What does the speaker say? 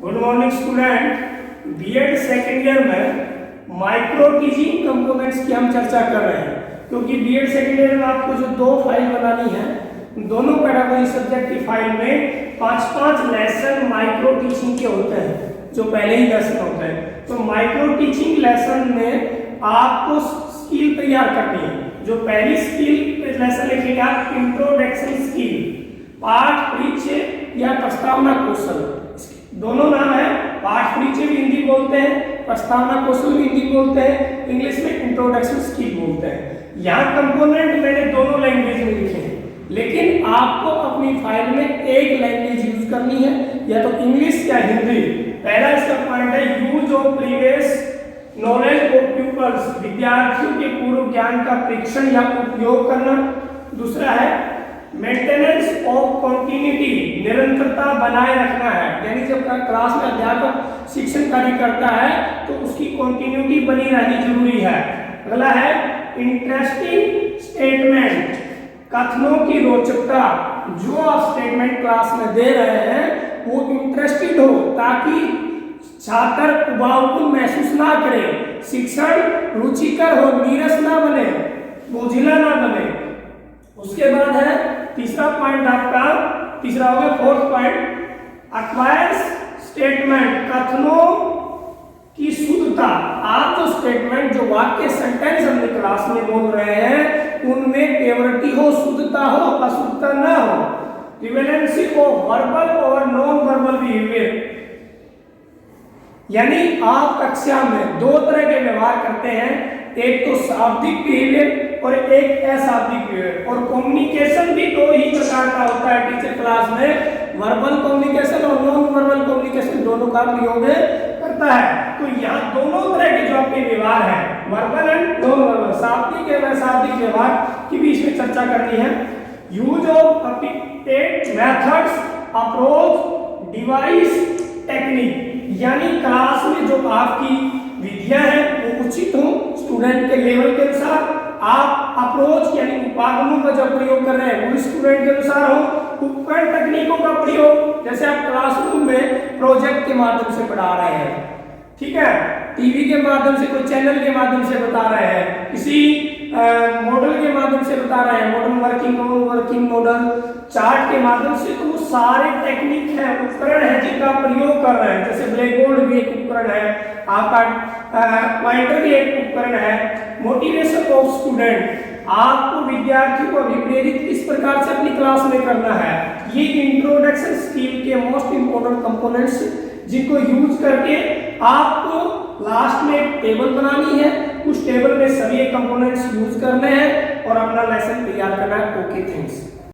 Good morning student. BEd second year में micro teaching components की हम चर्चा कर रहे हैं, क्योंकि बीएड सेकेंड ईयर में आपको जो दो फाइल बनानी है, दोनों पेडागोजी सब्जेक्ट की फाइल में 5-5 लेसन माइक्रो टीचिंग के होते हैं, जो पहले ही लेसन होते हैं। तो माइक्रो टीचिंग लेसन में आपको स्किल तैयार करनी है। जो पहली स्किल लेसन लिखेगा इंट्रोडक्शन स्किल, पाठ परिचय या प्रस्तावना कौशल, दोनों नाम है। पाठ परिचय भी हिंदी बोलते हैं, प्रस्तावना कौशल भी हिंदी बोलते हैं, इंग्लिश में इंट्रोडक्शन स्किल बोलते हैं। यहाँ कंपोनेंट मैंने दोनों लैंग्वेज में लिखे हैं, लेकिन आपको अपनी फाइल में एक लैंग्वेज यूज करनी है, या तो इंग्लिश या हिंदी। पहला इसका पॉइंट है use of previous knowledge of peoples, विद्यार्थियों के पूर्व ज्ञान का परीक्षण या उपयोग करना। दूसरा है मेंटेनेंस ऑफ कंटिन्यूटी, निरंतरता बनाए रखना है, यानी जब क्लास में अध्यापक शिक्षण कार्य करता है तो उसकी कंटिन्यूटी बनी रहनी जरूरी है। अगला है इंटरेस्टिंग स्टेटमेंट, कथनों की रोचकता, जो आप स्टेटमेंट क्लास में दे रहे हैं वो इंटरेस्टेड हो, ताकि छात्र उबाऊपन महसूस ना करे, शिक्षण रुचिकर हो, नीरस ना बने, बोझिला ना बने। उसके बाद है तीसरा पॉइंट आपका, तीसरा हो गया फोर्थ पॉइंट, एक्वायर्स स्टेटमेंट, कथनों की शुद्धता। आप जो स्टेटमेंट, जो वाक्य सेंटेंस हमने क्लास में बोल रहे हैं, उनमें प्योरिटी हो, शुद्धता हो, अशुद्धता ना हो। रिवेलेंसी ऑफ वर्बल और नॉन वर्बल बिहेवियर, यानी आप कक्षा में दो तरह के व्यवहार करते हैं, एक तो शाब्दिक बिहेवियर और एक अशाब्दिक बिहेवियर। और कम्युनिकेशन भी दो ही प्रकार का होता है टीचर क्लास में, वर्बल कम्युनिकेशन और नॉन वर्बल कम्युनिकेशन, दोनों का प्रयोग करता है। तो यहाँ दोनों तरह के जो आपके व्यवहार है, वर्बल एंड नॉन वर्बल, शाब्दिक एवं अशाब्दिक व्यवहार की भी इसमें चर्चा करनी है। Use of appropriate methods, approach, device, technique, यानी क्लास में जो आपकी विधियां हैं वो उचित हो, स्टूडेंट के लेवल के अनुसार। आप अप्रोच यानी उपागमों का जब प्रयोग कर रहे हैं वो स्टूडेंट के अनुसार हो। उपकरण तकनीकों का प्रयोग, जैसे आप क्लासरूम में प्रोजेक्ट के माध्यम से पढ़ा रहे हैं, ठीक है, टीवी के माध्यम से, कोई चैनल के माध्यम से बता रहे हैं, किसी मॉडल के माध्यम से बता रहे हैं, model working, non working model, chart के माध्यम से, तो वो सारे टेक्निक है, उपकरण है जिनका प्रयोग कर रहे हैं। जैसे ब्लैक बोर्ड भी एक उपकरण है, आपका पॉइंटर भी एक उपकरण है। मोटिवेशन ऑफ स्टूडेंट, आपको विद्यार्थियों को अभिप्रेरित किस प्रकार से अपनी क्लास में करना है। ये इंट्रोडक्शन स्किल के मोस्ट इंपोर्टेंट कंपोनेंट्स, जिनको यूज करके आपको लास्ट में एक टेबल बनानी है, उस टेबल में सभी कंपोनेंट्स यूज करने हैं और अपना लेसन तैयार करना है। Okay, thanks.